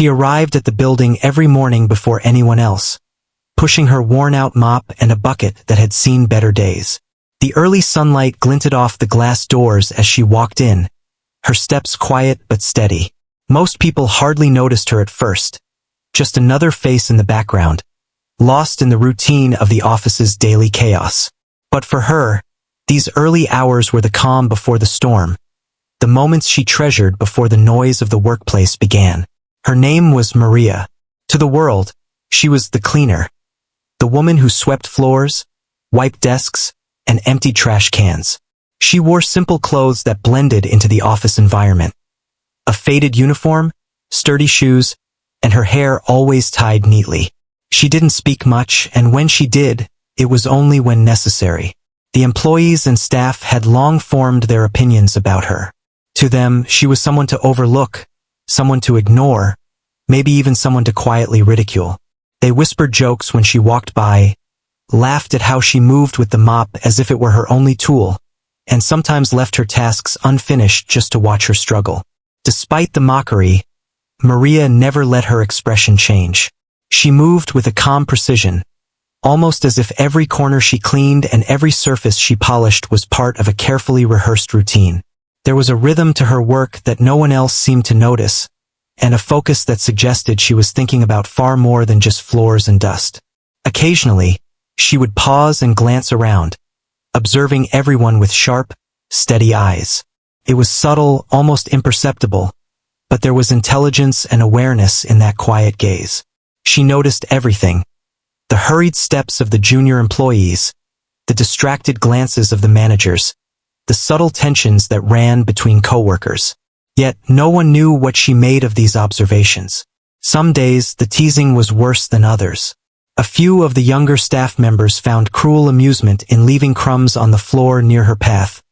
She arrived at the building every morning before anyone else, pushing her worn-out mop and a bucket that had seen better days. The early sunlight glinted off the glass doors as she walked in, her steps quiet but steady. Most people hardly noticed her at first, just another face in the background, lost in the routine of the office's daily chaos. But for her, these early hours were the calm before the storm, the moments she treasured before the noise of the workplace began. Her name was Maria. To the world, she was the cleaner, the woman who swept floors, wiped desks, and emptied trash cans. She wore simple clothes that blended into the office environment. A faded uniform, sturdy shoes, and her hair always tied neatly. She didn't speak much, and when she did, it was only when necessary. The employees and staff had long formed their opinions about her. To them, she was someone to overlook, someone to ignore, maybe even someone to quietly ridicule. They whispered jokes when she walked by, laughed at how she moved with the mop as if it were her only tool, and sometimes left her tasks unfinished just to watch her struggle. Despite the mockery, Maria never let her expression change. She moved with a calm precision, almost as if every corner she cleaned and every surface she polished was part of a carefully rehearsed routine. There was a rhythm to her work that no one else seemed to notice, and a focus that suggested she was thinking about far more than just floors and dust. Occasionally, she would pause and glance around, observing everyone with sharp, steady eyes. It was subtle, almost imperceptible, but there was intelligence and awareness in that quiet gaze. She noticed everything: the hurried steps of the junior employees, the distracted glances of the managers, the subtle tensions that ran between coworkers. Yet no one knew what she made of these observations. Some days the teasing was worse than others. A few of the younger staff members found cruel amusement in leaving crumbs on the floor near her path,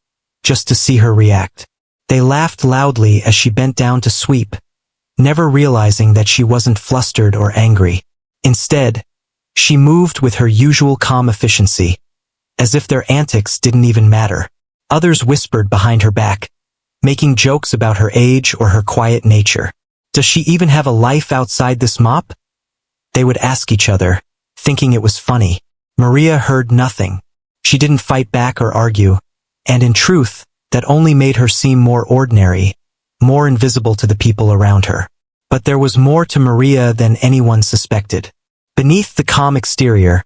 just to see her react. They laughed loudly as she bent down to sweep, never realizing that she wasn't flustered or angry. Instead, she moved with her usual calm efficiency, as if their antics didn't even matter. Others whispered behind her back, making jokes about her age or her quiet nature. Does she even have a life outside this mop? They would ask each other, thinking it was funny. Maria heard nothing. She didn't fight back or argue, and in truth, that only made her seem more ordinary, more invisible to the people around her. But there was more to Maria than anyone suspected. Beneath the calm exterior,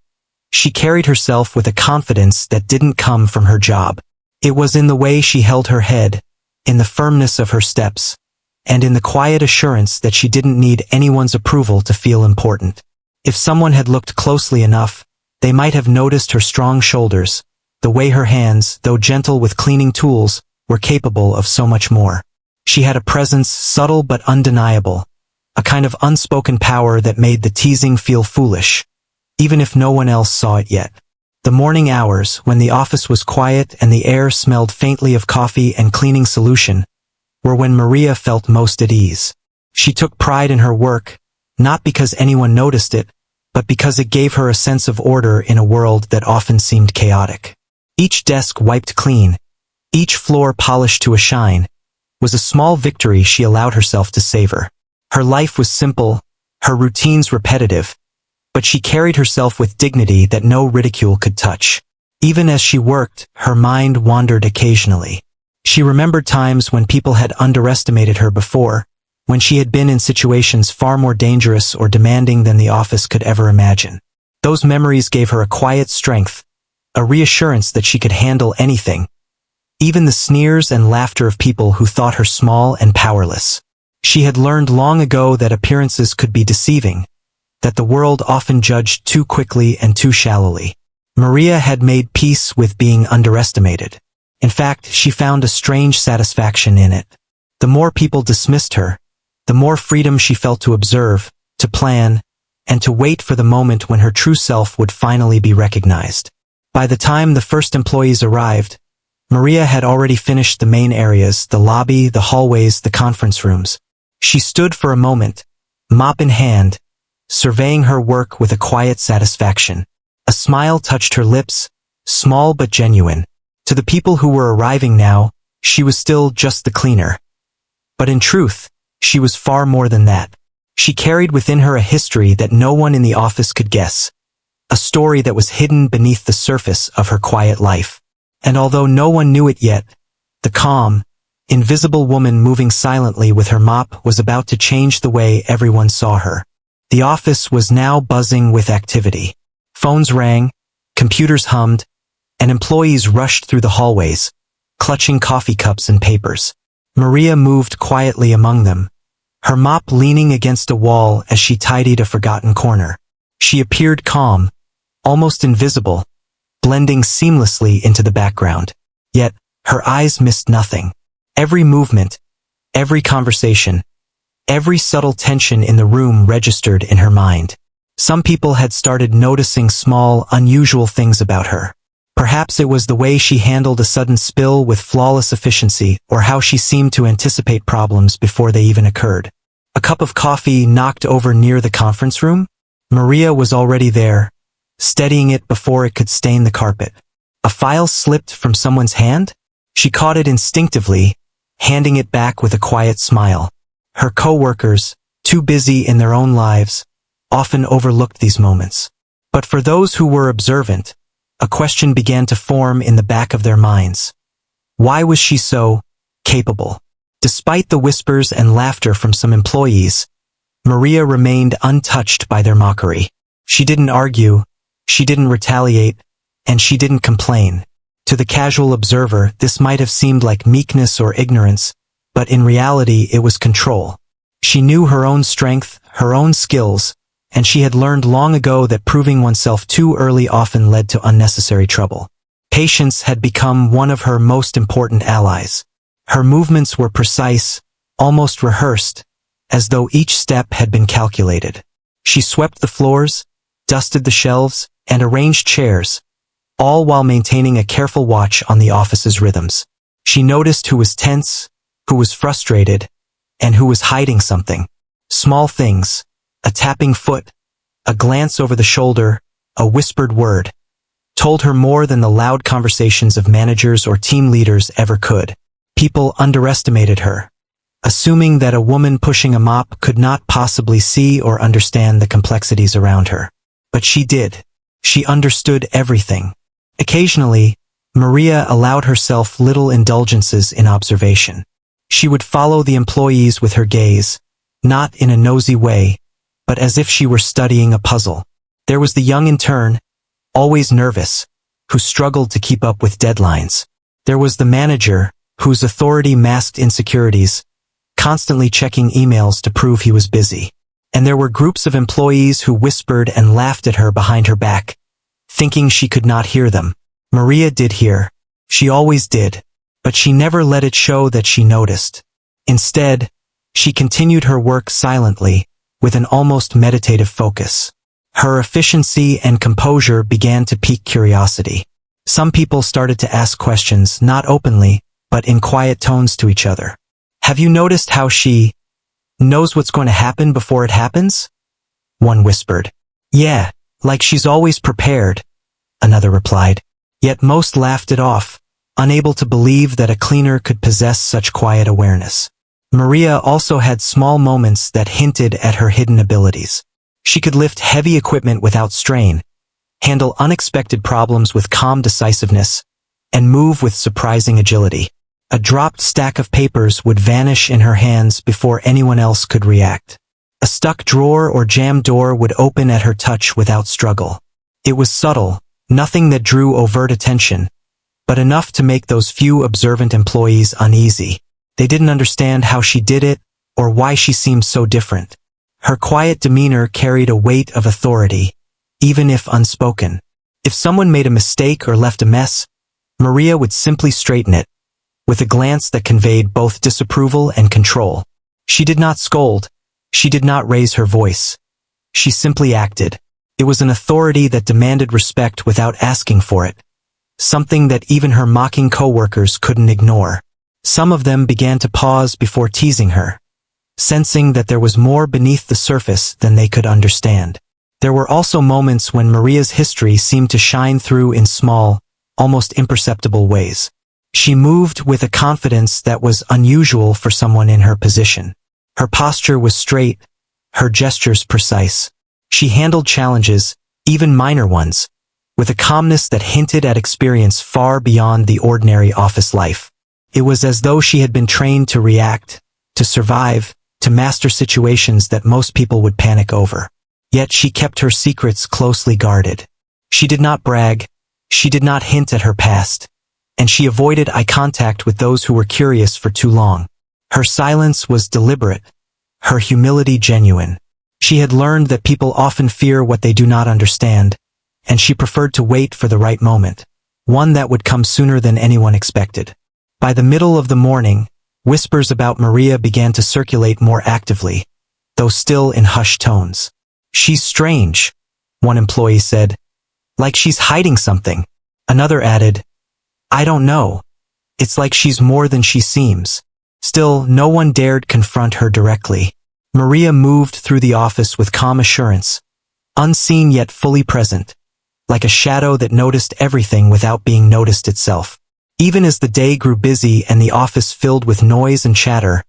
she carried herself with a confidence that didn't come from her job. It was in the way she held her head, in the firmness of her steps, and in the quiet assurance that she didn't need anyone's approval to feel important. If someone had looked closely enough, they might have noticed her strong shoulders, the way her hands, though gentle with cleaning tools, were capable of so much more. She had a presence subtle but undeniable, a kind of unspoken power that made the teasing feel foolish, even if no one else saw it yet. The morning hours, when the office was quiet and the air smelled faintly of coffee and cleaning solution, were when Maria felt most at ease. She took pride in her work, not because anyone noticed it, but because it gave her a sense of order in a world that often seemed chaotic. Each desk wiped clean, each floor polished to a shine, was a small victory she allowed herself to savor. Her life was simple, her routines repetitive, but she carried herself with dignity that no ridicule could touch. Even as she worked, her mind wandered occasionally. She remembered times when people had underestimated her before, when she had been in situations far more dangerous or demanding than the office could ever imagine. Those memories gave her a quiet strength, a reassurance that she could handle anything, even the sneers and laughter of people who thought her small and powerless. She had learned long ago that appearances could be deceiving, that the world often judged too quickly and too shallowly. Maria had made peace with being underestimated. In fact, she found a strange satisfaction in it. The more people dismissed her, the more freedom she felt to observe, to plan, and to wait for the moment when her true self would finally be recognized. By the time the first employees arrived, Maria had already finished the main areas, the lobby, the hallways, the conference rooms. She stood for a moment, mop in hand, surveying her work with a quiet satisfaction. A smile touched her lips, small but genuine. To the people who were arriving now, she was still just the cleaner. But in truth, she was far more than that. She carried within her a history that no one in the office could guess, a story that was hidden beneath the surface of her quiet life. And although no one knew it yet, the calm, invisible woman moving silently with her mop was about to change the way everyone saw her. The office was now buzzing with activity. Phones rang, computers hummed, and employees rushed through the hallways, clutching coffee cups and papers. Maria moved quietly among them, her mop leaning against a wall as she tidied a forgotten corner. She appeared calm, almost invisible, blending seamlessly into the background. Yet, her eyes missed nothing. Every movement, every conversation, every subtle tension in the room registered in her mind. Some people had started noticing small, unusual things about her. Perhaps it was the way she handled a sudden spill with flawless efficiency, or how she seemed to anticipate problems before they even occurred. A cup of coffee knocked over near the conference room? Maria was already there, steadying it before it could stain the carpet. A file slipped from someone's hand? She caught it instinctively, handing it back with a quiet smile. Her co-workers, too busy in their own lives, often overlooked these moments. But for those who were observant, a question began to form in the back of their minds. Why was she so capable? Despite the whispers and laughter from some employees, Maria remained untouched by their mockery. She didn't argue, she didn't retaliate, and she didn't complain. To the casual observer, this might have seemed like meekness or ignorance, but in reality it was control. She knew her own strength, her own skills, and she had learned long ago that proving oneself too early often led to unnecessary trouble. Patience had become one of her most important allies. Her movements were precise, almost rehearsed, as though each step had been calculated. She swept the floors, dusted the shelves, and arranged chairs, all while maintaining a careful watch on the office's rhythms. She noticed who was tense, who was frustrated, and who was hiding something. Small things, a tapping foot, a glance over the shoulder, a whispered word, told her more than the loud conversations of managers or team leaders ever could. People underestimated her, assuming that a woman pushing a mop could not possibly see or understand the complexities around her. But she did. She understood everything. Occasionally, Maria allowed herself little indulgences in observation. She would follow the employees with her gaze, not in a nosy way, but as if she were studying a puzzle. There was the young intern, always nervous, who struggled to keep up with deadlines. There was the manager, whose authority masked insecurities, constantly checking emails to prove he was busy. And there were groups of employees who whispered and laughed at her behind her back, thinking she could not hear them. Maria did hear. She always did. But she never let it show that she noticed. Instead, she continued her work silently, with an almost meditative focus. Her efficiency and composure began to pique curiosity. Some people started to ask questions, not openly, but in quiet tones to each other. Have you noticed how she knows what's going to happen before it happens? One whispered. Yeah, like she's always prepared, another replied. Yet most laughed it off, unable to believe that a cleaner could possess such quiet awareness. Maria also had small moments that hinted at her hidden abilities. She could lift heavy equipment without strain, handle unexpected problems with calm decisiveness, and move with surprising agility. A dropped stack of papers would vanish in her hands before anyone else could react. A stuck drawer or jammed door would open at her touch without struggle. It was subtle, nothing that drew overt attention, but enough to make those few observant employees uneasy. They didn't understand how she did it, or why she seemed so different. Her quiet demeanor carried a weight of authority, even if unspoken. If someone made a mistake or left a mess, Maria would simply straighten it, with a glance that conveyed both disapproval and control. She did not scold. She did not raise her voice. She simply acted. It was an authority that demanded respect without asking for it, something that even her mocking coworkers couldn't ignore. Some of them began to pause before teasing her, sensing that there was more beneath the surface than they could understand. There were also moments when Maria's history seemed to shine through in small, almost imperceptible ways. She moved with a confidence that was unusual for someone in her position. Her posture was straight, her gestures precise. She handled challenges, even minor ones, with a calmness that hinted at experience far beyond the ordinary office life. It was as though she had been trained to react, to survive, to master situations that most people would panic over. Yet she kept her secrets closely guarded. She did not brag, she did not hint at her past, and she avoided eye contact with those who were curious for too long. Her silence was deliberate, her humility genuine. She had learned that people often fear what they do not understand, and she preferred to wait for the right moment, one that would come sooner than anyone expected. By the middle of the morning, whispers about Maria began to circulate more actively, though still in hushed tones. "She's strange," one employee said. "Like she's hiding something." Another added, "I don't know. It's like she's more than she seems." Still, no one dared confront her directly. Maria moved through the office with calm assurance, unseen yet fully present, like a shadow that noticed everything without being noticed itself. Even as the day grew busy and the office filled with noise and chatter,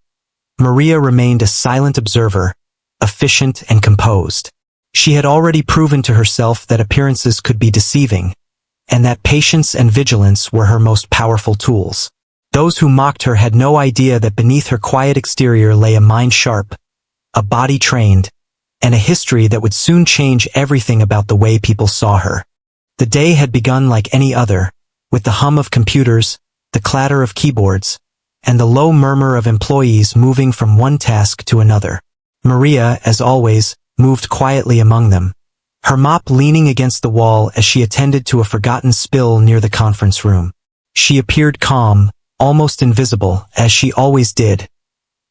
Maria remained a silent observer, efficient and composed. She had already proven to herself that appearances could be deceiving, and that patience and vigilance were her most powerful tools. Those who mocked her had no idea that beneath her quiet exterior lay a mind sharp, a body trained, and a history that would soon change everything about the way people saw her. The day had begun like any other, with the hum of computers, the clatter of keyboards, and the low murmur of employees moving from one task to another. Maria, as always, moved quietly among them, her mop leaning against the wall as she attended to a forgotten spill near the conference room. She appeared calm, almost invisible, as she always did,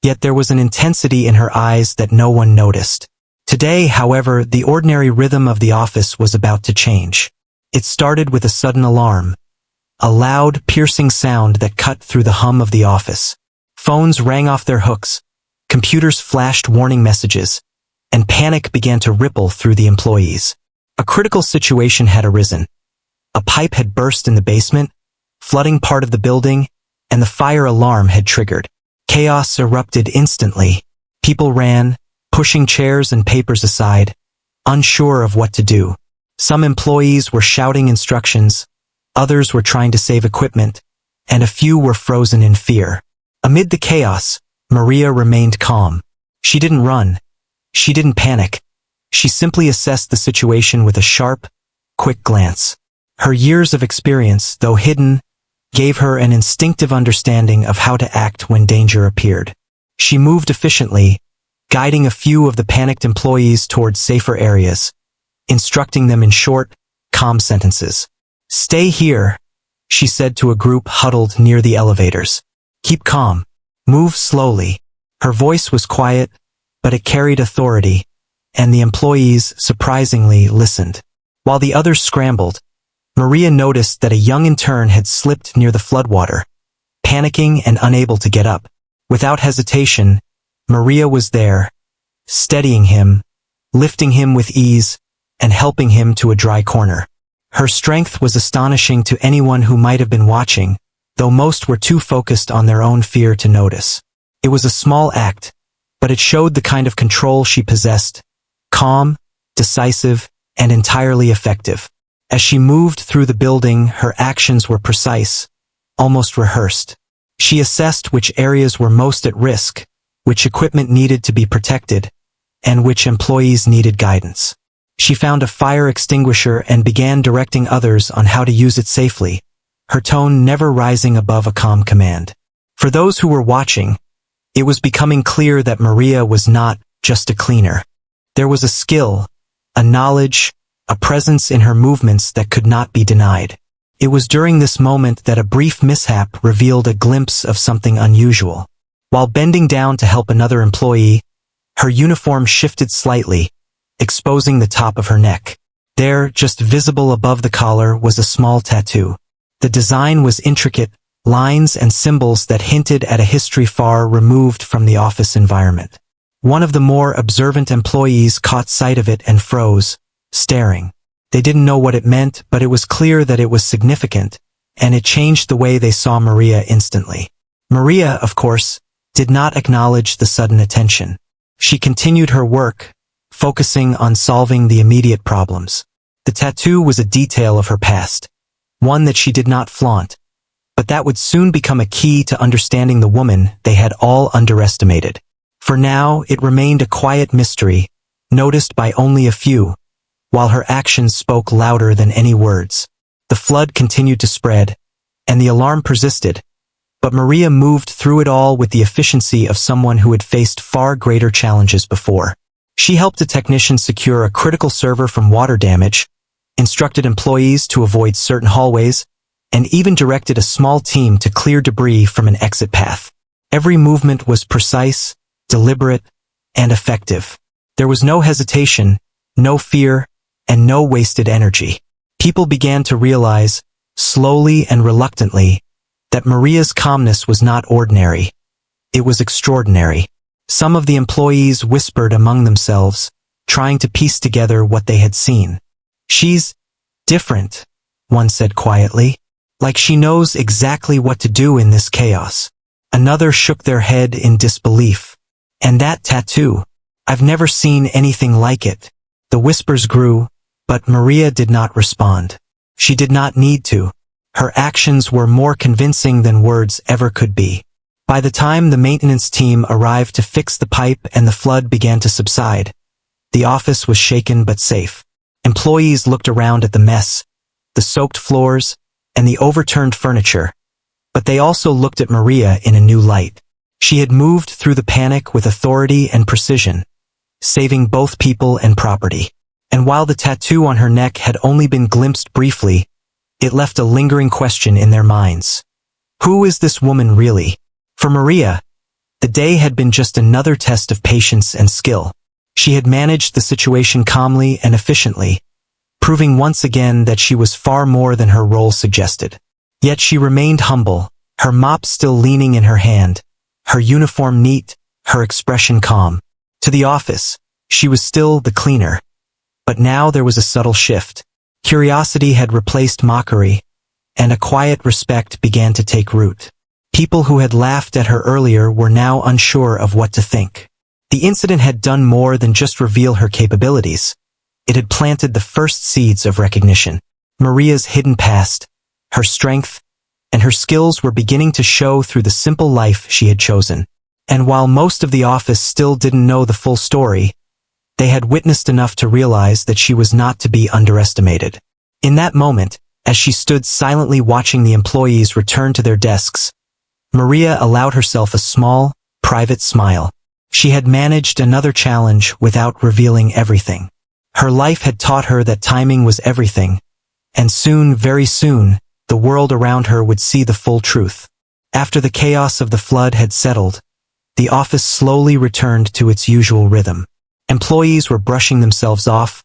yet there was an intensity in her eyes that no one noticed. Today, however, the ordinary rhythm of the office was about to change. It started with a sudden alarm, a loud, piercing sound that cut through the hum of the office. Phones rang off their hooks, computers flashed warning messages, and panic began to ripple through the employees. A critical situation had arisen. A pipe had burst in the basement, flooding part of the building, and the fire alarm had triggered. Chaos erupted instantly. People ran, pushing chairs and papers aside, unsure of what to do. Some employees were shouting instructions, others were trying to save equipment, and a few were frozen in fear. Amid the chaos, Maria remained calm. She didn't run. She didn't panic. She simply assessed the situation with a sharp, quick glance. Her years of experience, though hidden, gave her an instinctive understanding of how to act when danger appeared. She moved efficiently, guiding a few of the panicked employees towards safer areas, instructing them in short, calm sentences. "Stay here," she said to a group huddled near the elevators. "Keep calm. Move slowly." Her voice was quiet, but it carried authority, and the employees, surprisingly, listened. While the others scrambled, Maria noticed that a young intern had slipped near the floodwater, panicking and unable to get up. Without hesitation, Maria was there, steadying him, lifting him with ease, and helping him to a dry corner. Her strength was astonishing to anyone who might have been watching, though most were too focused on their own fear to notice. It was a small act, but it showed the kind of control she possessed, calm, decisive, and entirely effective. As she moved through the building, her actions were precise, almost rehearsed. She assessed which areas were most at risk, which equipment needed to be protected, and which employees needed guidance. She found a fire extinguisher and began directing others on how to use it safely, her tone never rising above a calm command. For those who were watching, it was becoming clear that Maria was not just a cleaner. There was a skill, a knowledge, a presence in her movements that could not be denied. It was during this moment that a brief mishap revealed a glimpse of something unusual. While bending down to help another employee, her uniform shifted slightly, exposing the top of her neck. There, just visible above the collar, was a small tattoo. The design was intricate, lines and symbols that hinted at a history far removed from the office environment. One of the more observant employees caught sight of it and froze, staring. They didn't know what it meant, but it was clear that it was significant, and it changed the way they saw Maria instantly. Maria, of course, did not acknowledge the sudden attention. She continued her work, focusing on solving the immediate problems. The tattoo was a detail of her past, one that she did not flaunt, but that would soon become a key to understanding the woman they had all underestimated. For now, it remained a quiet mystery, noticed by only a few, while her actions spoke louder than any words. The flood continued to spread, and the alarm persisted, but Maria moved through it all with the efficiency of someone who had faced far greater challenges before. She helped a technician secure a critical server from water damage, instructed employees to avoid certain hallways, and even directed a small team to clear debris from an exit path. Every movement was precise, deliberate, and effective. There was no hesitation, no fear, and no wasted energy. People began to realize, slowly and reluctantly, that Maria's calmness was not ordinary. It was extraordinary. Some of the employees whispered among themselves, trying to piece together what they had seen. "She's different," one said quietly, "like she knows exactly what to do in this chaos." Another shook their head in disbelief. "And that tattoo, I've never seen anything like it." The whispers grew, but Maria did not respond. She did not need to. Her actions were more convincing than words ever could be. By the time the maintenance team arrived to fix the pipe and the flood began to subside, the office was shaken but safe. Employees looked around at the mess, the soaked floors, and the overturned furniture, but they also looked at Maria in a new light. She had moved through the panic with authority and precision, saving both people and property. And while the tattoo on her neck had only been glimpsed briefly, it left a lingering question in their minds. Who is this woman really? For Maria, the day had been just another test of patience and skill. She had managed the situation calmly and efficiently, proving once again that she was far more than her role suggested. Yet she remained humble, her mop still leaning in her hand, her uniform neat, her expression calm. To the office, she was still the cleaner. But now there was a subtle shift. Curiosity had replaced mockery, and a quiet respect began to take root. People who had laughed at her earlier were now unsure of what to think. The incident had done more than just reveal her capabilities. It had planted the first seeds of recognition. Maria's hidden past, her strength, and her skills were beginning to show through the simple life she had chosen. And while most of the office still didn't know the full story, they had witnessed enough to realize that she was not to be underestimated. In that moment, as she stood silently watching the employees return to their desks, Maria allowed herself a small, private smile. She had managed another challenge without revealing everything. Her life had taught her that timing was everything, and soon, very soon, the world around her would see the full truth. After the chaos of the flood had settled, the office slowly returned to its usual rhythm. Employees were brushing themselves off,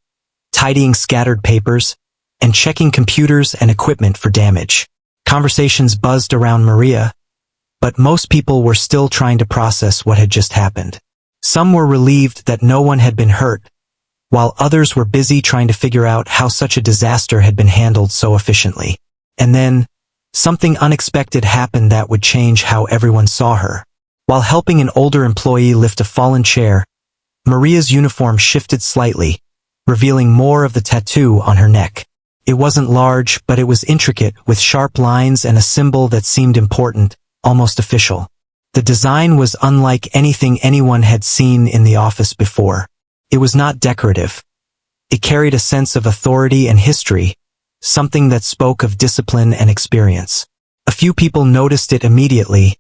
tidying scattered papers, and checking computers and equipment for damage. Conversations buzzed around Maria, but most people were still trying to process what had just happened. Some were relieved that no one had been hurt, while others were busy trying to figure out how such a disaster had been handled so efficiently. And then, something unexpected happened that would change how everyone saw her. While helping an older employee lift a fallen chair, Maria's uniform shifted slightly, revealing more of the tattoo on her neck. It wasn't large, but it was intricate, with sharp lines and a symbol that seemed important, almost official. The design was unlike anything anyone had seen in the office before. It was not decorative. It carried a sense of authority and history, something that spoke of discipline and experience. A few people noticed it immediately,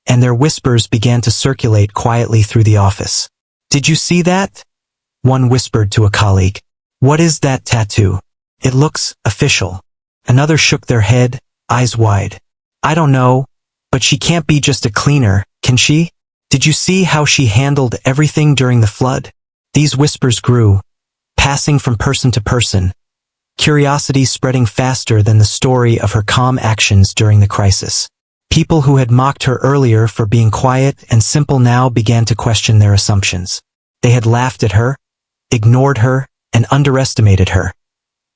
and their whispers began to circulate quietly through the office. "Did you see that?" one whispered to a colleague. "What is that tattoo? It looks official." Another shook their head, eyes wide. "I don't know, but she can't be just a cleaner, can she? Did you see how she handled everything during the flood?" These whispers grew, passing from person to person, curiosity spreading faster than the story of her calm actions during the crisis. People who had mocked her earlier for being quiet and simple now began to question their assumptions. They had laughed at her, ignored her, and underestimated her.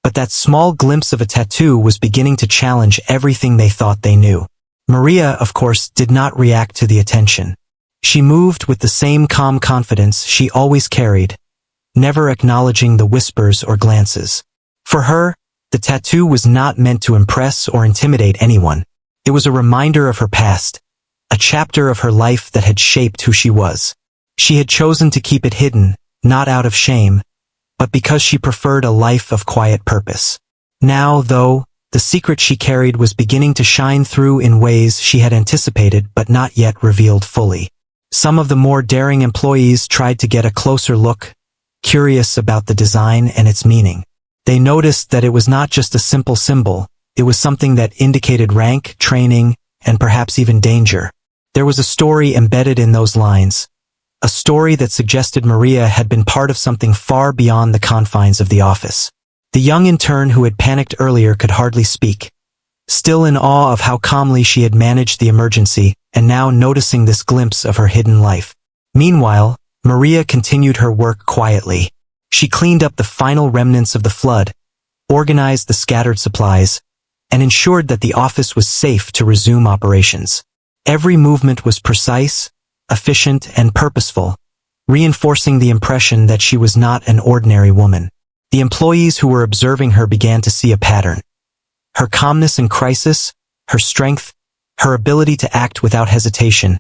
But that small glimpse of a tattoo was beginning to challenge everything they thought they knew. Maria, of course, did not react to the attention. She moved with the same calm confidence she always carried, never acknowledging the whispers or glances. For her, the tattoo was not meant to impress or intimidate anyone. It was a reminder of her past, a chapter of her life that had shaped who she was. She had chosen to keep it hidden, not out of shame, but because she preferred a life of quiet purpose. Now, though, the secret she carried was beginning to shine through in ways she had anticipated but not yet revealed fully. Some of the more daring employees tried to get a closer look, curious about the design and its meaning. They noticed that it was not just a simple symbol, it was something that indicated rank, training, and perhaps even danger. There was a story embedded in those lines, a story that suggested Maria had been part of something far beyond the confines of the office. The young intern who had panicked earlier could hardly speak, still in awe of how calmly she had managed the emergency and now noticing this glimpse of her hidden life. Meanwhile, Maria continued her work quietly. She cleaned up the final remnants of the flood, organized the scattered supplies, and ensured that the office was safe to resume operations. Every movement was precise, efficient, and purposeful, reinforcing the impression that she was not an ordinary woman. The employees who were observing her began to see a pattern. Her calmness in crisis, her strength, her ability to act without hesitation,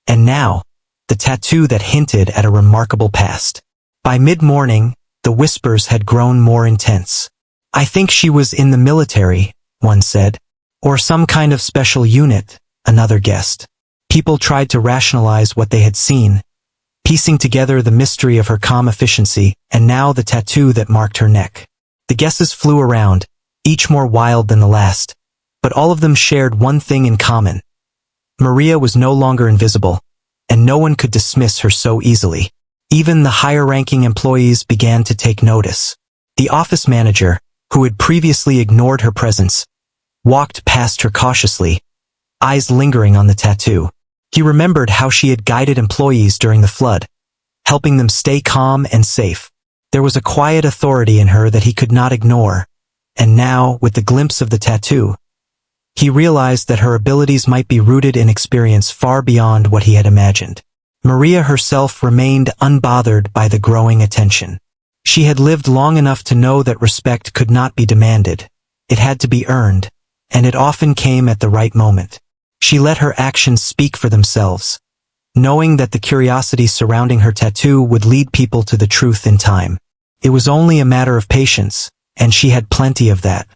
and now, the tattoo that hinted at a remarkable past. By mid-morning, the whispers had grown more intense. "I think she was in the military," one said. "Or some kind of special unit," another guessed. People tried to rationalize what they had seen, piecing together the mystery of her calm efficiency and now the tattoo that marked her neck. The guesses flew around, each more wild than the last, but all of them shared one thing in common. Maria was no longer invisible, and no one could dismiss her so easily. Even the higher-ranking employees began to take notice. The office manager, who had previously ignored her presence, walked past her cautiously, eyes lingering on the tattoo. He remembered how she had guided employees during the flood, helping them stay calm and safe. There was a quiet authority in her that he could not ignore, and now, with the glimpse of the tattoo, he realized that her abilities might be rooted in experience far beyond what he had imagined. Maria herself remained unbothered by the growing attention. She had lived long enough to know that respect could not be demanded. It had to be earned, and it often came at the right moment. She let her actions speak for themselves, knowing that the curiosity surrounding her tattoo would lead people to the truth in time. It was only a matter of patience, and she had plenty of that.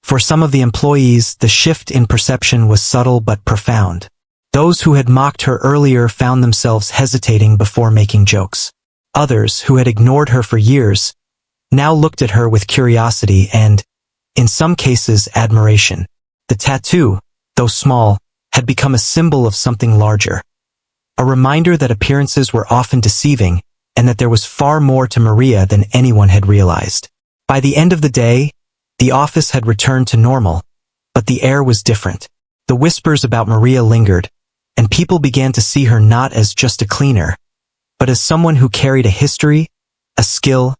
For some of the employees, the shift in perception was subtle but profound. Those who had mocked her earlier found themselves hesitating before making jokes. Others, who had ignored her for years, now looked at her with curiosity and, in some cases, admiration. The tattoo, though small, had become a symbol of something larger. A reminder that appearances were often deceiving and that there was far more to Maria than anyone had realized. By the end of the day, the office had returned to normal, but the air was different. The whispers about Maria lingered, and people began to see her not as just a cleaner, but as someone who carried a history, a skill,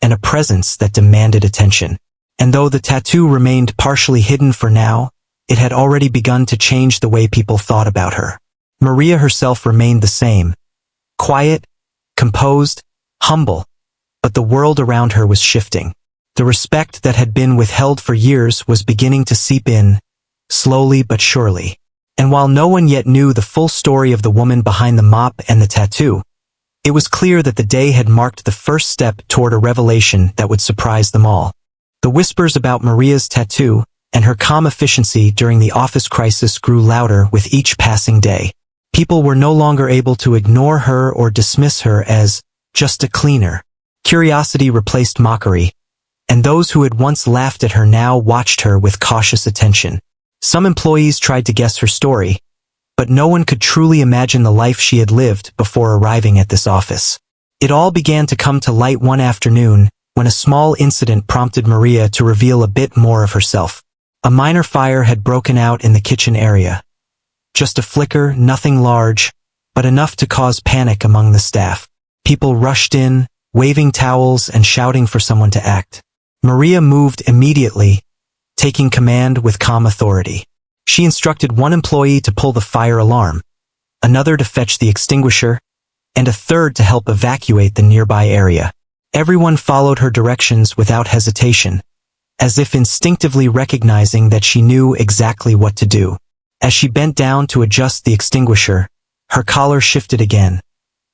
and a presence that demanded attention. And though the tattoo remained partially hidden for now, it had already begun to change the way people thought about her. Maria herself remained the same, quiet, composed, humble, but the world around her was shifting. The respect that had been withheld for years was beginning to seep in, slowly but surely. And while no one yet knew the full story of the woman behind the mop and the tattoo, it was clear that the day had marked the first step toward a revelation that would surprise them all. The whispers about Maria's tattoo and her calm efficiency during the office crisis grew louder with each passing day. People were no longer able to ignore her or dismiss her as just a cleaner. Curiosity replaced mockery, and those who had once laughed at her now watched her with cautious attention. Some employees tried to guess her story, but no one could truly imagine the life she had lived before arriving at this office. It all began to come to light one afternoon when a small incident prompted Maria to reveal a bit more of herself. A minor fire had broken out in the kitchen area. Just a flicker, nothing large, but enough to cause panic among the staff. People rushed in, waving towels and shouting for someone to act. Maria moved immediately, taking command with calm authority. She instructed one employee to pull the fire alarm, another to fetch the extinguisher, and a third to help evacuate the nearby area. Everyone followed her directions without hesitation, as if instinctively recognizing that she knew exactly what to do. As she bent down to adjust the extinguisher, her collar shifted again,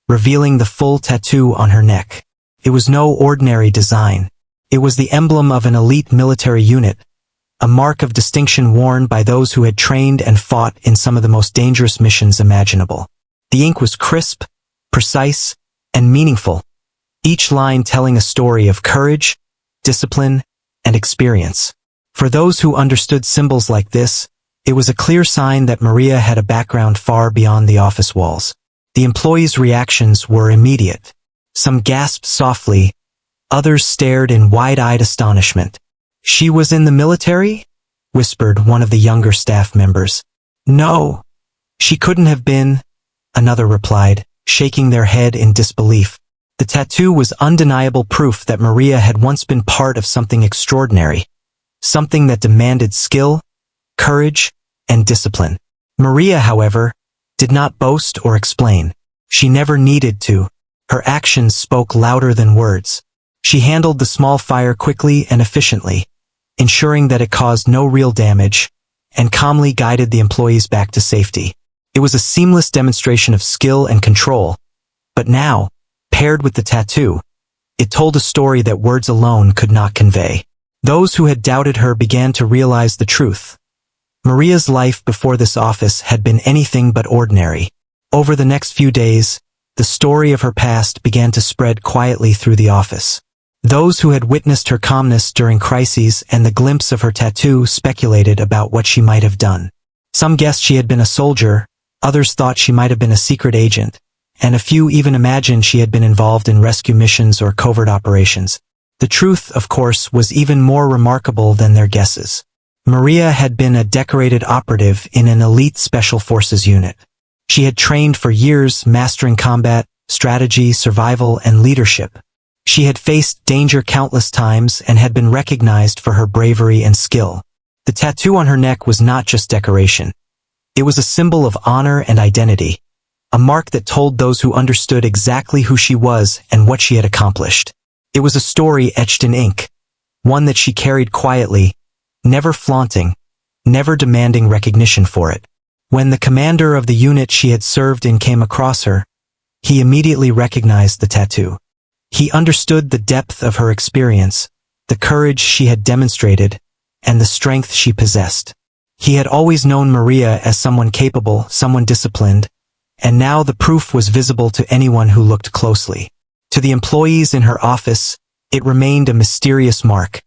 revealing the full tattoo on her neck. It was no ordinary design. It was the emblem of an elite military unit, a mark of distinction worn by those who had trained and fought in some of the most dangerous missions imaginable. The ink was crisp, precise, and meaningful, each line telling a story of courage, discipline, and experience. For those who understood symbols like this, it was a clear sign that Maria had a background far beyond the office walls. The employees' reactions were immediate. Some gasped softly, others stared in wide-eyed astonishment. "She was in the military?" whispered one of the younger staff members. "No, she couldn't have been," another replied, shaking their head in disbelief. The tattoo was undeniable proof that Maria had once been part of something extraordinary, something that demanded skill, courage, and discipline. Maria, however, did not boast or explain. She never needed to. Her actions spoke louder than words. She handled the small fire quickly and efficiently, ensuring that it caused no real damage, and calmly guided the employees back to safety. It was a seamless demonstration of skill and control, but now, paired with the tattoo, it told a story that words alone could not convey. Those who had doubted her began to realize the truth. Maria's life before this office had been anything but ordinary. Over the next few days, the story of her past began to spread quietly through the office. Those who had witnessed her calmness during crises and the glimpse of her tattoo speculated about what she might have done. Some guessed she had been a soldier, others thought she might have been a secret agent, and a few even imagined she had been involved in rescue missions or covert operations. The truth, of course, was even more remarkable than their guesses. Maria had been a decorated operative in an elite special forces unit. She had trained for years mastering combat, strategy, survival, and leadership. She had faced danger countless times and had been recognized for her bravery and skill. The tattoo on her neck was not just decoration. It was a symbol of honor and identity, a mark that told those who understood exactly who she was and what she had accomplished. It was a story etched in ink, one that she carried quietly, never flaunting, never demanding recognition for it. When the commander of the unit she had served in came across her, he immediately recognized the tattoo. He understood the depth of her experience, the courage she had demonstrated, and the strength she possessed. He had always known Maria as someone capable, someone disciplined, and now the proof was visible to anyone who looked closely. To the employees in her office, it remained a mysterious mark.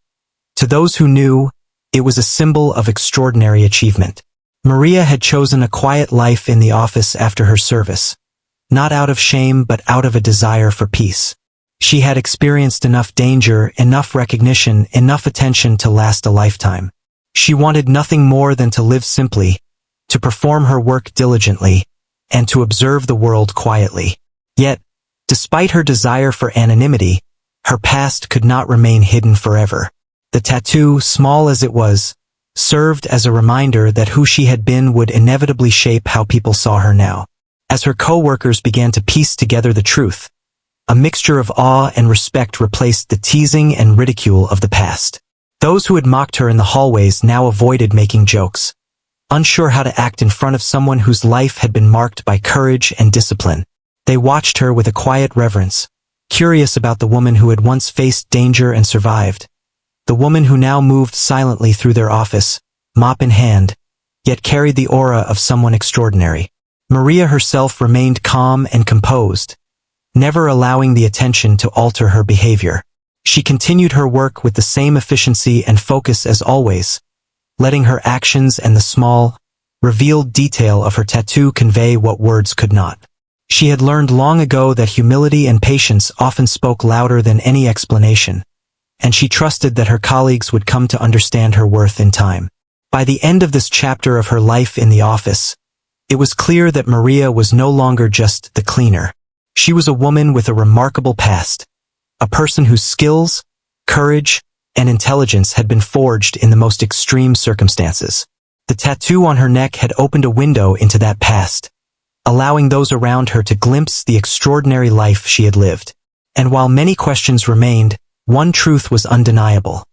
To those who knew, it was a symbol of extraordinary achievement. Maria had chosen a quiet life in the office after her service, not out of shame but out of a desire for peace. She had experienced enough danger, enough recognition, enough attention to last a lifetime. She wanted nothing more than to live simply, to perform her work diligently, and to observe the world quietly. Yet, despite her desire for anonymity, her past could not remain hidden forever. The tattoo, small as it was, served as a reminder that who she had been would inevitably shape how people saw her now. As her co-workers began to piece together the truth, a mixture of awe and respect replaced the teasing and ridicule of the past. Those who had mocked her in the hallways now avoided making jokes, unsure how to act in front of someone whose life had been marked by courage and discipline. They watched her with a quiet reverence, curious about the woman who had once faced danger and survived. The woman who now moved silently through their office, mop in hand, yet carried the aura of someone extraordinary. Maria herself remained calm and composed, never allowing the attention to alter her behavior. She continued her work with the same efficiency and focus as always, letting her actions and the small, revealed detail of her tattoo convey what words could not. She had learned long ago that humility and patience often spoke louder than any explanation, and she trusted that her colleagues would come to understand her worth in time. By the end of this chapter of her life in the office, it was clear that Maria was no longer just the cleaner. She was a woman with a remarkable past, a person whose skills, courage, and intelligence had been forged in the most extreme circumstances. The tattoo on her neck had opened a window into that past, allowing those around her to glimpse the extraordinary life she had lived. And while many questions remained, one truth was undeniable.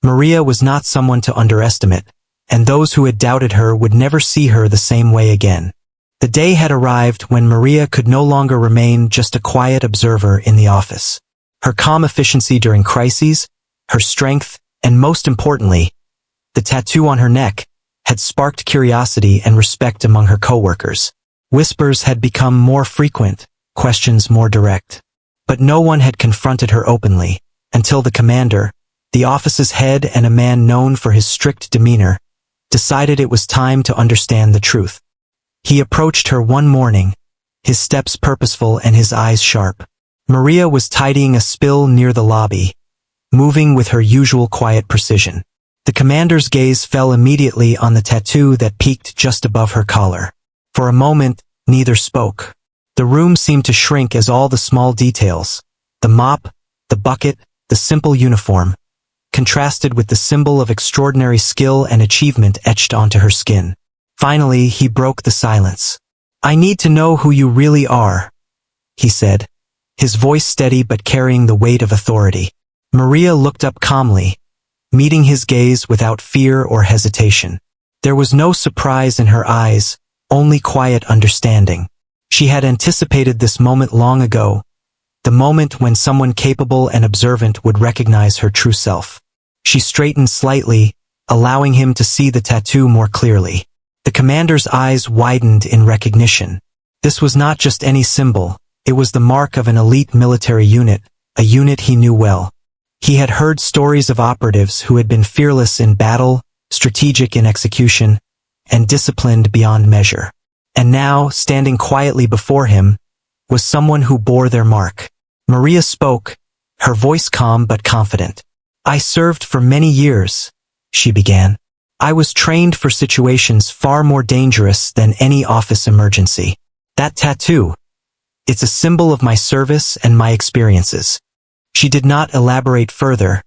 Maria was not someone to underestimate, and those who had doubted her would never see her the same way again. The day had arrived when Maria could no longer remain just a quiet observer in the office. Her calm efficiency during crises, her strength, and most importantly, the tattoo on her neck, had sparked curiosity and respect among her coworkers. Whispers had become more frequent, questions more direct. But no one had confronted her openly, until the commander, the office's head and a man known for his strict demeanor, decided it was time to understand the truth. He approached her one morning, his steps purposeful and his eyes sharp. Maria was tidying a spill near the lobby, moving with her usual quiet precision. The commander's gaze fell immediately on the tattoo that peeked just above her collar. For a moment, neither spoke. The room seemed to shrink as all the small details, the mop, the bucket, the simple uniform, contrasted with the symbol of extraordinary skill and achievement etched onto her skin. Finally, he broke the silence. "I need to know who you really are," he said, his voice steady but carrying the weight of authority. Maria looked up calmly, meeting his gaze without fear or hesitation. There was no surprise in her eyes, only quiet understanding. She had anticipated this moment long ago, the moment when someone capable and observant would recognize her true self. She straightened slightly, allowing him to see the tattoo more clearly. The commander's eyes widened in recognition. This was not just any symbol, it was the mark of an elite military unit, a unit he knew well. He had heard stories of operatives who had been fearless in battle, strategic in execution, and disciplined beyond measure. And now, standing quietly before him, was someone who bore their mark. Maria spoke, her voice calm but confident. "I served for many years," she began. "I was trained for situations far more dangerous than any office emergency. That tattoo, it's a symbol of my service and my experiences." She did not elaborate further,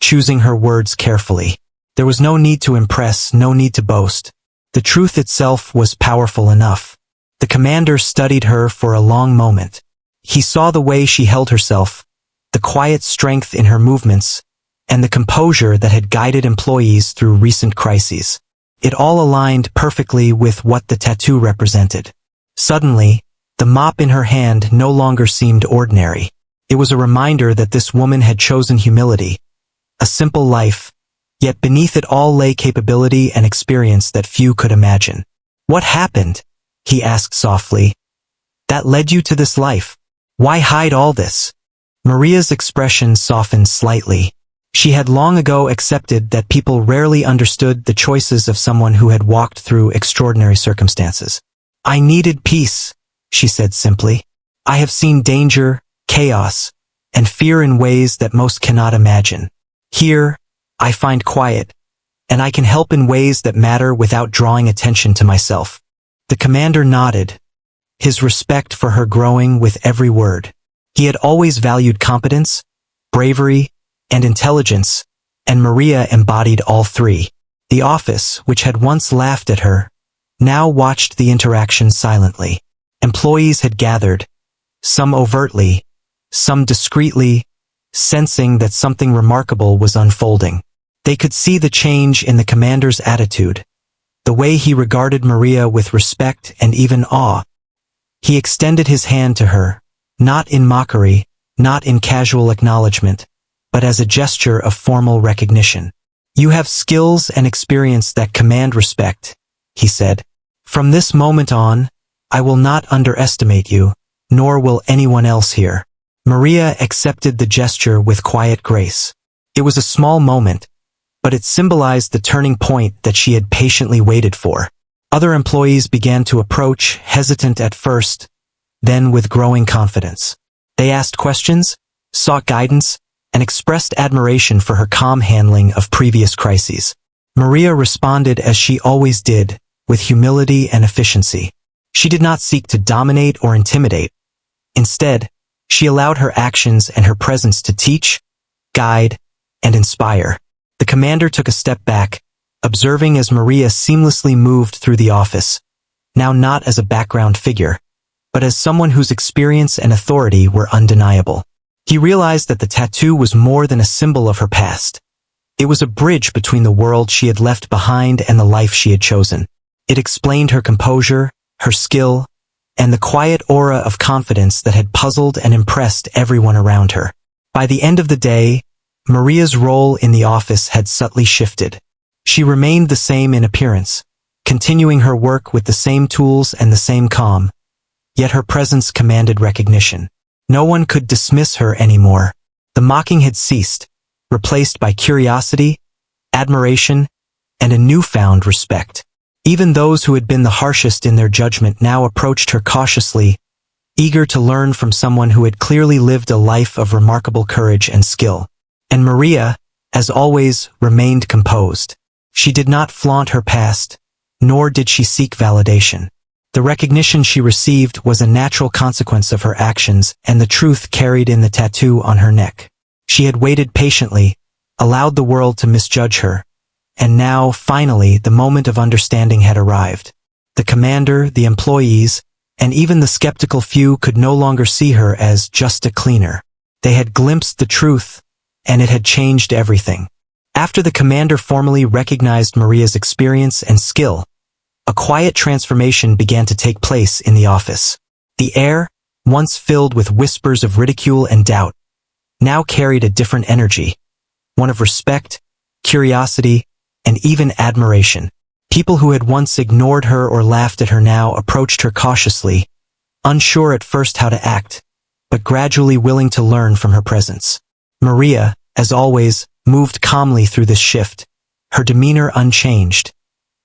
choosing her words carefully. There was no need to impress, no need to boast. The truth itself was powerful enough. The commander studied her for a long moment. He saw the way she held herself, the quiet strength in her movements, and the composure that had guided employees through recent crises. It all aligned perfectly with what the tattoo represented. Suddenly, the mop in her hand no longer seemed ordinary. It was a reminder that this woman had chosen humility, a simple life, yet beneath it all lay capability and experience that few could imagine. "What happened?" he asked softly. "That led you to this life? Why hide all this?" Maria's expression softened slightly. She had long ago accepted that people rarely understood the choices of someone who had walked through extraordinary circumstances. "I needed peace," she said simply. "I have seen danger, chaos, and fear in ways that most cannot imagine. Here, I find quiet, and I can help in ways that matter without drawing attention to myself." The commander nodded, his respect for her growing with every word. He had always valued competence, bravery, and intelligence, and Maria embodied all three. The office, which had once laughed at her, now watched the interaction silently. Employees had gathered, some overtly, some discreetly, sensing that something remarkable was unfolding. They could see the change in the commander's attitude, the way he regarded Maria with respect and even awe. He extended his hand to her, not in mockery, not in casual acknowledgement, but as a gesture of formal recognition. "You have skills and experience that command respect," he said. "From this moment on, I will not underestimate you, nor will anyone else here." Maria accepted the gesture with quiet grace. It was a small moment, but it symbolized the turning point that she had patiently waited for. Other employees began to approach, hesitant at first, then with growing confidence. They asked questions, sought guidance, and expressed admiration for her calm handling of previous crises. Maria responded as she always did, with humility and efficiency. She did not seek to dominate or intimidate. Instead, she allowed her actions and her presence to teach, guide, and inspire. The commander took a step back, observing as Maria seamlessly moved through the office, now not as a background figure, but as someone whose experience and authority were undeniable. He realized that the tattoo was more than a symbol of her past. It was a bridge between the world she had left behind and the life she had chosen. It explained her composure, her skill, and the quiet aura of confidence that had puzzled and impressed everyone around her. By the end of the day, Maria's role in the office had subtly shifted. She remained the same in appearance, continuing her work with the same tools and the same calm, yet her presence commanded recognition. No one could dismiss her anymore. The mocking had ceased, replaced by curiosity, admiration, and a newfound respect. Even those who had been the harshest in their judgment now approached her cautiously, eager to learn from someone who had clearly lived a life of remarkable courage and skill. And Maria, as always, remained composed. She did not flaunt her past, nor did she seek validation. The recognition she received was a natural consequence of her actions and the truth carried in the tattoo on her neck. She had waited patiently, allowed the world to misjudge her, and now, finally, the moment of understanding had arrived. The commander, the employees, and even the skeptical few could no longer see her as just a cleaner. They had glimpsed the truth, and it had changed everything. After the commander formally recognized Maria's experience and skill, a quiet transformation began to take place in the office. The air, once filled with whispers of ridicule and doubt, now carried a different energy, one of respect, curiosity, and even admiration. People who had once ignored her or laughed at her now approached her cautiously, unsure at first how to act, but gradually willing to learn from her presence. Maria, as always, moved calmly through this shift, her demeanor unchanged.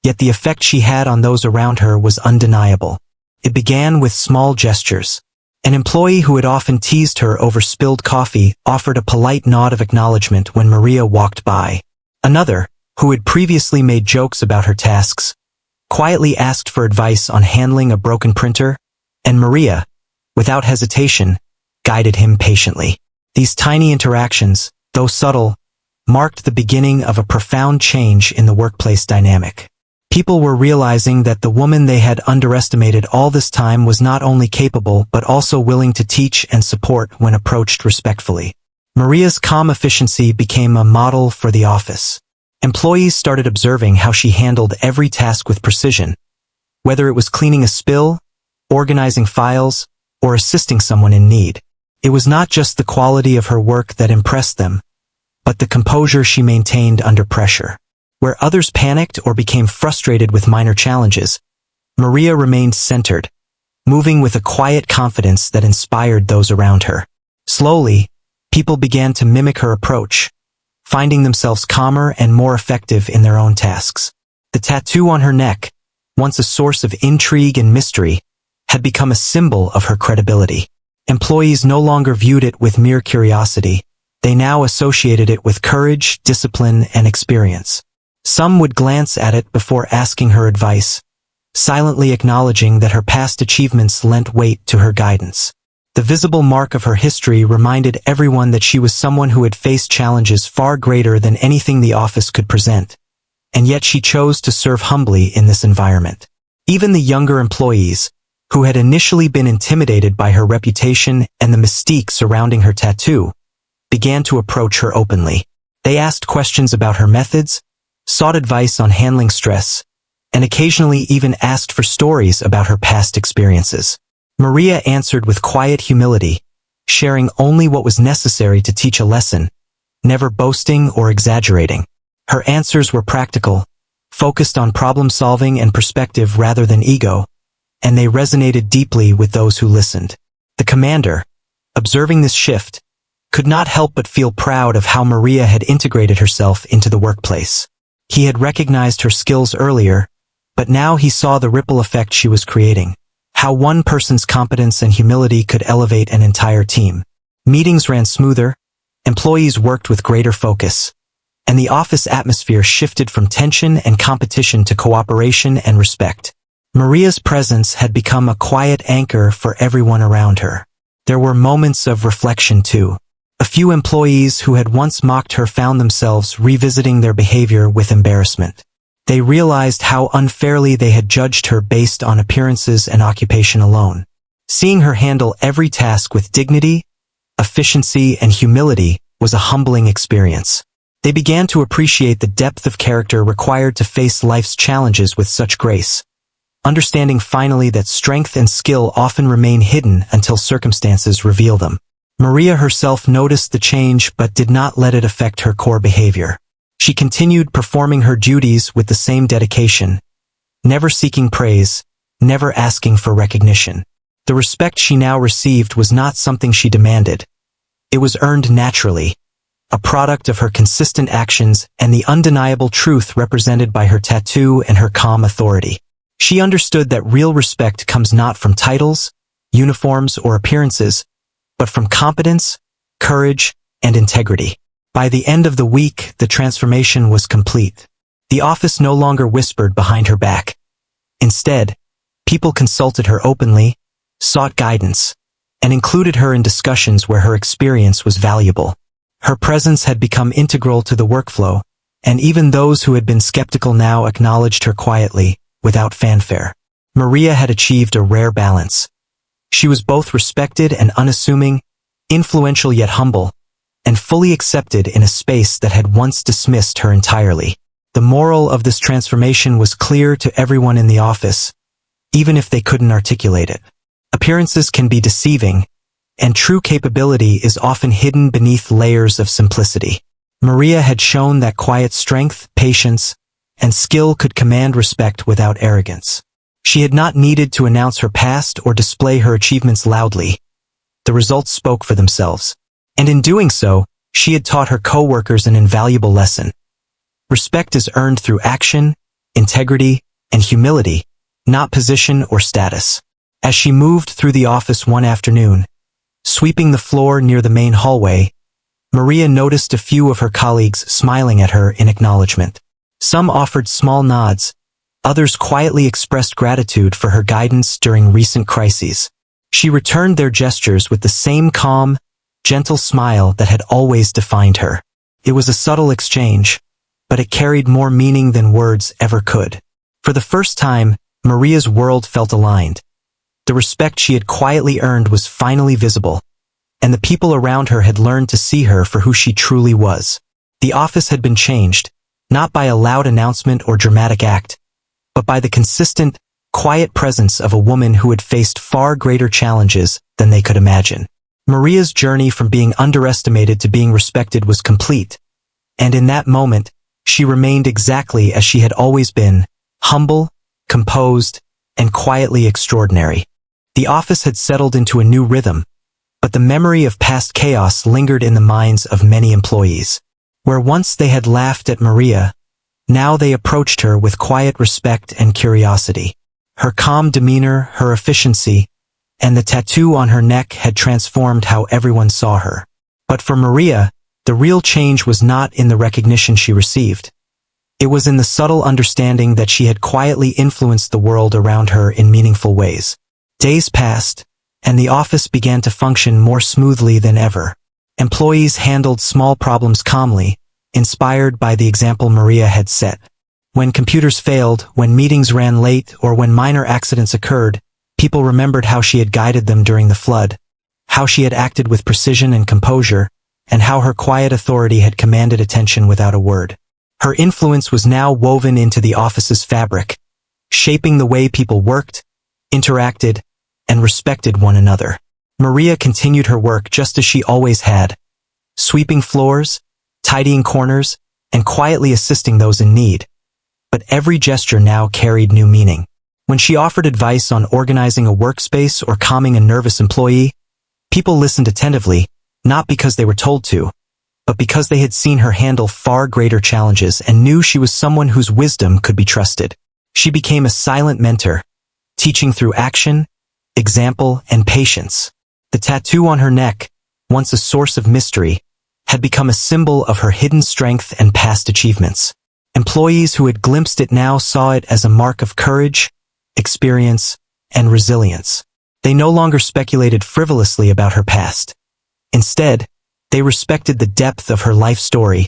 Yet the effect she had on those around her was undeniable. It began with small gestures. An employee who had often teased her over spilled coffee offered a polite nod of acknowledgement when Maria walked by. Another, who had previously made jokes about her tasks, quietly asked for advice on handling a broken printer, and Maria, without hesitation, guided him patiently. These tiny interactions, though subtle, marked the beginning of a profound change in the workplace dynamic. People were realizing that the woman they had underestimated all this time was not only capable but also willing to teach and support when approached respectfully. Maria's calm efficiency became a model for the office. Employees started observing how she handled every task with precision, whether it was cleaning a spill, organizing files, or assisting someone in need. It was not just the quality of her work that impressed them, but the composure she maintained under pressure. Where others panicked or became frustrated with minor challenges, Maria remained centered, moving with a quiet confidence that inspired those around her. Slowly, people began to mimic her approach, finding themselves calmer and more effective in their own tasks. The tattoo on her neck, once a source of intrigue and mystery, had become a symbol of her credibility. Employees no longer viewed it with mere curiosity. They now associated it with courage, discipline, and experience. Some would glance at it before asking her advice, silently acknowledging that her past achievements lent weight to her guidance. The visible mark of her history reminded everyone that she was someone who had faced challenges far greater than anything the office could present, and yet she chose to serve humbly in this environment. Even the younger employees, who had initially been intimidated by her reputation and the mystique surrounding her tattoo, began to approach her openly. They asked questions about her methods, sought advice on handling stress, and occasionally even asked for stories about her past experiences. Maria answered with quiet humility, sharing only what was necessary to teach a lesson, never boasting or exaggerating. Her answers were practical, focused on problem-solving and perspective rather than ego, and they resonated deeply with those who listened. The commander, observing this shift, could not help but feel proud of how Maria had integrated herself into the workplace. He had recognized her skills earlier, but now he saw the ripple effect she was creating. How one person's competence and humility could elevate an entire team. Meetings ran smoother, employees worked with greater focus, and the office atmosphere shifted from tension and competition to cooperation and respect. Maria's presence had become a quiet anchor for everyone around her. There were moments of reflection too. A few employees who had once mocked her found themselves revisiting their behavior with embarrassment. They realized how unfairly they had judged her based on appearances and occupation alone. Seeing her handle every task with dignity, efficiency, and humility was a humbling experience. They began to appreciate the depth of character required to face life's challenges with such grace, understanding finally that strength and skill often remain hidden until circumstances reveal them. Maria herself noticed the change but did not let it affect her core behavior. She continued performing her duties with the same dedication, never seeking praise, never asking for recognition. The respect she now received was not something she demanded. It was earned naturally, a product of her consistent actions and the undeniable truth represented by her tattoo and her calm authority. She understood that real respect comes not from titles, uniforms, or appearances, but from competence, courage, and integrity. By the end of the week, the transformation was complete. The office no longer whispered behind her back. Instead, people consulted her openly, sought guidance, and included her in discussions where her experience was valuable. Her presence had become integral to the workflow, and even those who had been skeptical now acknowledged her quietly, without fanfare. Maria had achieved a rare balance. She was both respected and unassuming, influential yet humble, and fully accepted in a space that had once dismissed her entirely. The moral of this transformation was clear to everyone in the office, even if they couldn't articulate it. Appearances can be deceiving, and true capability is often hidden beneath layers of simplicity. Maria had shown that quiet strength, patience, and skill could command respect without arrogance. She had not needed to announce her past or display her achievements loudly. The results spoke for themselves. And in doing so, she had taught her co-workers an invaluable lesson. Respect is earned through action, integrity, and humility, not position or status. As she moved through the office one afternoon, sweeping the floor near the main hallway, Maria noticed a few of her colleagues smiling at her in acknowledgement. Some offered small nods, others quietly expressed gratitude for her guidance during recent crises. She returned their gestures with the same calm, gentle smile that had always defined her. It was a subtle exchange, but it carried more meaning than words ever could. For the first time, Maria's world felt aligned. The respect she had quietly earned was finally visible, and the people around her had learned to see her for who she truly was. The office had been changed, not by a loud announcement or dramatic act, but by the consistent, quiet presence of a woman who had faced far greater challenges than they could imagine. Maria's journey from being underestimated to being respected was complete, and in that moment, she remained exactly as she had always been, humble, composed, and quietly extraordinary. The office had settled into a new rhythm, but the memory of past chaos lingered in the minds of many employees. Where once they had laughed at Maria, now they approached her with quiet respect and curiosity. Her calm demeanor, her efficiency, and the tattoo on her neck had transformed how everyone saw her. But for Maria, the real change was not in the recognition she received. It was in the subtle understanding that she had quietly influenced the world around her in meaningful ways. Days passed, and the office began to function more smoothly than ever. Employees handled small problems calmly, inspired by the example Maria had set. When computers failed, when meetings ran late, or when minor accidents occurred, people remembered how she had guided them during the flood, how she had acted with precision and composure, and how her quiet authority had commanded attention without a word. Her influence was now woven into the office's fabric, shaping the way people worked, interacted, and respected one another. Maria continued her work just as she always had, sweeping floors, tidying corners, and quietly assisting those in need. But every gesture now carried new meaning. When she offered advice on organizing a workspace or calming a nervous employee, people listened attentively, not because they were told to, but because they had seen her handle far greater challenges and knew she was someone whose wisdom could be trusted. She became a silent mentor, teaching through action, example, and patience. The tattoo on her neck, once a source of mystery, had become a symbol of her hidden strength and past achievements. Employees who had glimpsed it now saw it as a mark of courage, experience, and resilience. They no longer speculated frivolously about her past. Instead, they respected the depth of her life story,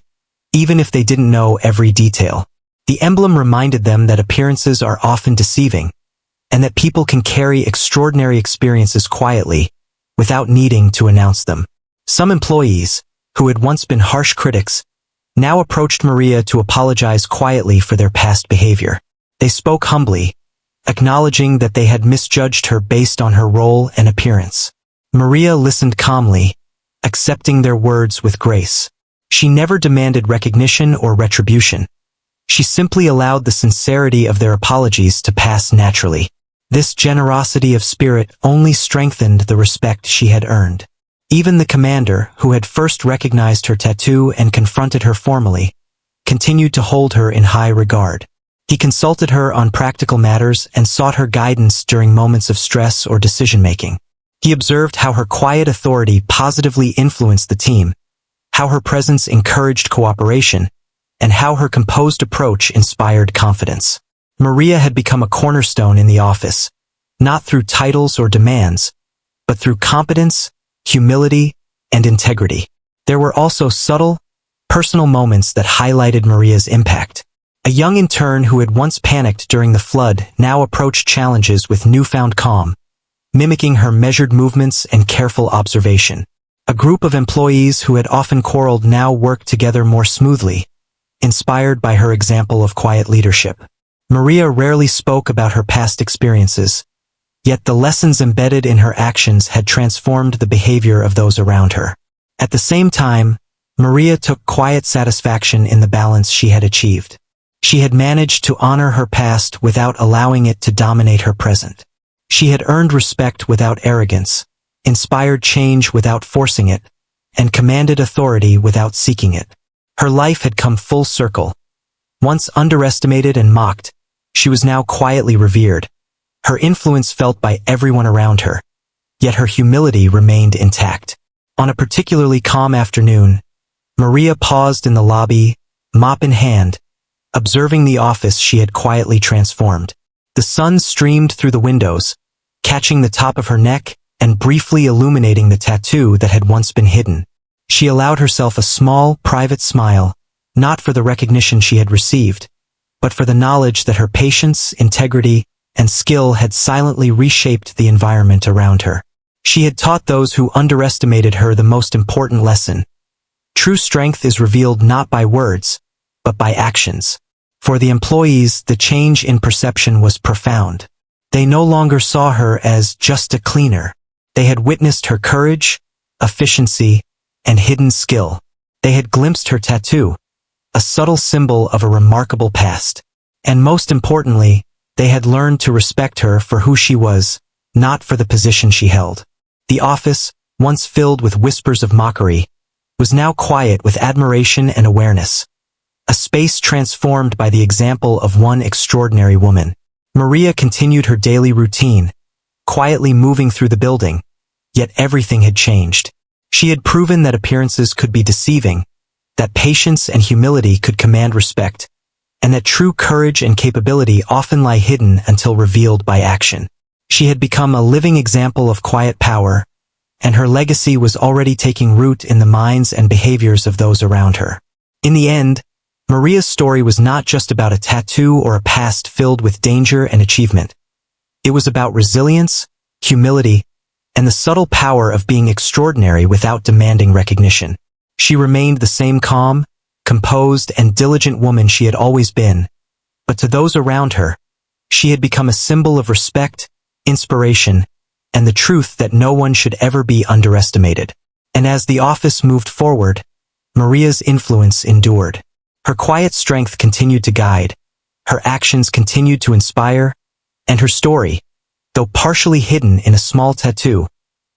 even if they didn't know every detail. The emblem reminded them that appearances are often deceiving, and that people can carry extraordinary experiences quietly, without needing to announce them. Some employees, who had once been harsh critics, now approached Maria to apologize quietly for their past behavior. They spoke humbly, acknowledging that they had misjudged her based on her role and appearance. Maria listened calmly, accepting their words with grace. She never demanded recognition or retribution. She simply allowed the sincerity of their apologies to pass naturally. This generosity of spirit only strengthened the respect she had earned. Even the commander, who had first recognized her tattoo and confronted her formally, continued to hold her in high regard. He consulted her on practical matters and sought her guidance during moments of stress or decision-making. He observed how her quiet authority positively influenced the team, how her presence encouraged cooperation, and how her composed approach inspired confidence. Maria had become a cornerstone in the office, not through titles or demands, but through competence, humility, and integrity. There were also subtle, personal moments that highlighted Maria's impact. A young intern who had once panicked during the flood now approached challenges with newfound calm, mimicking her measured movements and careful observation. A group of employees who had often quarreled now worked together more smoothly, inspired by her example of quiet leadership. Maria rarely spoke about her past experiences, yet the lessons embedded in her actions had transformed the behavior of those around her. At the same time, Maria took quiet satisfaction in the balance she had achieved. She had managed to honor her past without allowing it to dominate her present. She had earned respect without arrogance, inspired change without forcing it, and commanded authority without seeking it. Her life had come full circle. Once underestimated and mocked, she was now quietly revered, her influence felt by everyone around her, yet her humility remained intact. On a particularly calm afternoon, Maria paused in the lobby, mop in hand, observing the office she had quietly transformed. The sun streamed through the windows, catching the top of her neck and briefly illuminating the tattoo that had once been hidden. She allowed herself a small, private smile, not for the recognition she had received, but for the knowledge that her patience, integrity, and skill had silently reshaped the environment around her. She had taught those who underestimated her the most important lesson. True strength is revealed not by words, but by actions. For the employees, the change in perception was profound. They no longer saw her as just a cleaner. They had witnessed her courage, efficiency, and hidden skill. They had glimpsed her tattoo, a subtle symbol of a remarkable past. And most importantly, they had learned to respect her for who she was, not for the position she held. The office, once filled with whispers of mockery, was now quiet with admiration and awareness. A space transformed by the example of one extraordinary woman. Maria continued her daily routine, quietly moving through the building, yet everything had changed. She had proven that appearances could be deceiving, that patience and humility could command respect, and that true courage and capability often lie hidden until revealed by action. She had become a living example of quiet power, and her legacy was already taking root in the minds and behaviors of those around her. In the end, Maria's story was not just about a tattoo or a past filled with danger and achievement. It was about resilience, humility, and the subtle power of being extraordinary without demanding recognition. She remained the same calm, composed, and diligent woman she had always been, but to those around her, she had become a symbol of respect, inspiration, and the truth that no one should ever be underestimated. And as the office moved forward, Maria's influence endured. Her quiet strength continued to guide, her actions continued to inspire, and her story, though partially hidden in a small tattoo,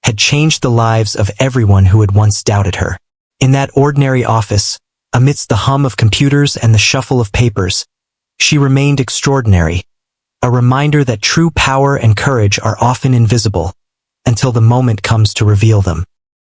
had changed the lives of everyone who had once doubted her. In that ordinary office, amidst the hum of computers and the shuffle of papers, she remained extraordinary, a reminder that true power and courage are often invisible, until the moment comes to reveal them.